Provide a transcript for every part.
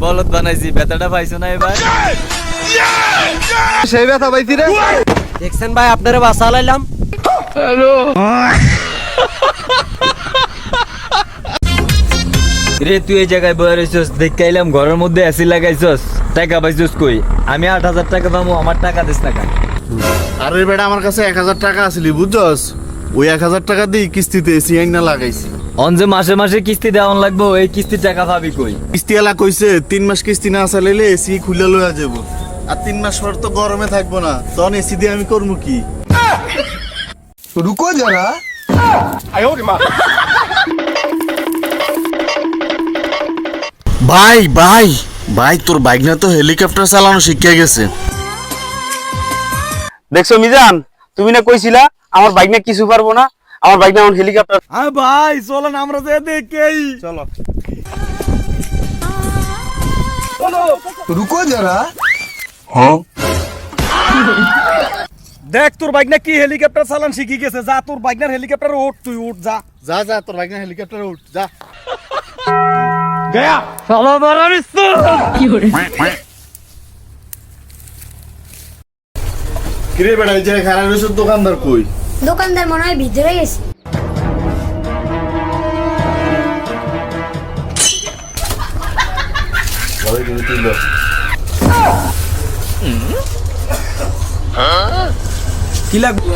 বলদ বানাইছি, ব্যথাটা পাইছো না এবার? সেই ব্যথা পাইছি রে। দেখছেন ভাই, আপনারা বাসা লাইলাম। রে তুই এই জায়গায় বয়ে রইছস, দেখাইলাম ঘরের মধ্যে এসি লাগাইছস, টাকা পাইছস কই? আমি 8,000 টাকা পাবো, আমার টাকা দিস না কেন? আরে বেটা, আমার কাছে 1,000 টাকা আসলি, বুঝছস? ওই 1,000 টাকা দিয়ে কিস্তিতে এসি আইনা লাগাইছি। অনজে মাসে মাসে কিস্তি দেওয়ান লাগবো, এই কিস্তির টাকা পাবি কই? কিস্তি এলা কইছে 3 মাস কিস্তি না চালাইলে এসি খুলে লইয়া যাবো। আর 3 মাস পর তো গরমে থাকবো না, তখন এসি দিয়ে আমি করবো কি? रुको जरा ভাই ভাই ভাই, তোর বাইক না তো হেলিকপ্টার চালানো শিখে গেছে। দেখছো মিজান, তুমি না কইছিলা আমার বাইক না কিছু পারবো না, আমার বাইক না এখন হেলিকপ্টার। আরে ভাই চলো না, আমরা যে দেখেই চলো रुको जरा দেখ তোর বাইক না কি হেলিকপ্টার চালান শিখি গেছে। যা তোর বাইক না হেলিকপ্টার উঠ, তুই উঠ যা। যা যা, তোর বাইক না হেলিকপ্টার উঠ যা। গয়া চলো বারানিস। কিরে বেটা, এই যে খারাপ রয়েছে দোকানদার কই? দোকানদার মনে হয় ভিতরে গেছে।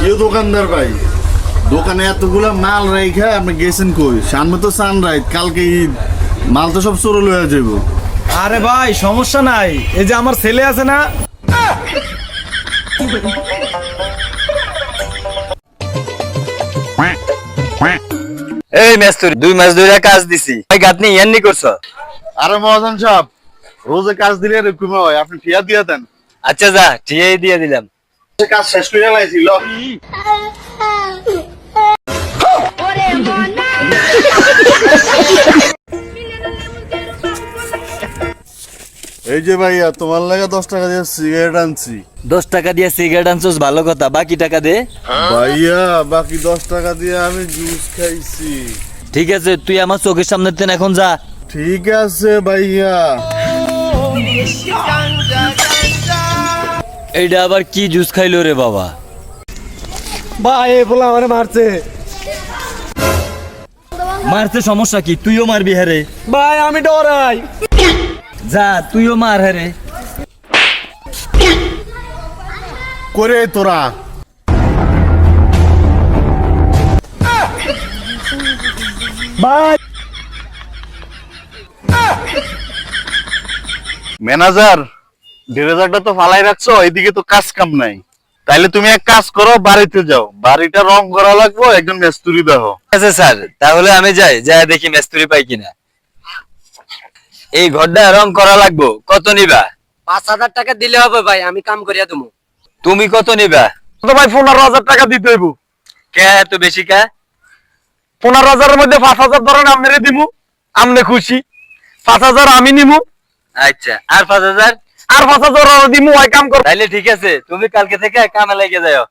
কেউ দোকানদার ভাই, দোকানে এতগুলা মাল রেখা আপনি গেছেন কই? সামনে তো সানরাইজ, কালকে ঈদ, মাল তো সব চোরে লইয়া যাবো। আরে ভাই সমস্যা নাই, এই যে আমার ছেলে আছে না, এই মেস্তুরি 2 মাস ধরে কাজ দিছি, ভাই গাতনি ইয়ান্নি করছ? আরে মহাজন সাহেব, রোজে কাজ দিলে এরকম হয়, আপনি ফিয়া দিয়ে দেন। আচ্ছা যা, ঠিকই দিয়ে দিলাম। কাজ শেষ করে লাইছিল। এই যে ভাইয়া, তোমার লাগে 10 টাকা দিয়ে সিগারেট আনছি। 10 টাকা দিয়ে সিগারেট আনছস, ভালো কথা, বাকি টাকা দে। ভাইয়া বাকি 10 টাকা দিয়ে আমি জুস খাইছি। ঠিক আছে, তুই আমার চোখের সামনে তেন এখন যা। ঠিক আছে ভাইয়া। এইটা আবার কি জুস খাইলো রে বাবা? ভাই এ বলা আমারে মারছে। মারতে সমস্যা কি? তুইও মারবি হারে। ভাই আমি ডরাই। যা তুইও মার হারে। করে তোরা ভাই ম্যানেজার, 1,500টা তো ফালাই রাখছো, এদিকে তো কাজ কাম নাই। তাইলে তুমি এক কাজ করো, বাড়িতে যাও, বাড়িটা রং করা লাগবে, একজন মিস্ত্রি দেখো। ঠিক আছে স্যার, তাহলে আমি যাই, যাই দেখি মিস্ত্রি পাই কিনা। এই ঘরটা রং করা লাগবো, কত নিবা? 5,000 টাকা দিলে হবে ভাই, আমি কাম করিয়া দেবো। তুমি কত নিবা? তো ভাই 15,000 টাকা দিতে হইব। কে এত বেশি কে? 15,000 এর মধ্যে 5,000 ধরেন আমনে দিমু, আমনে খুশি। 5,000 আমি নিমু, আচ্ছা, আর 5,000? আর 5,000 দিমু, ওই কাম কর। তাইলে ঠিক আছে, তুমি কালকে থেকে কামে লেগে যাও।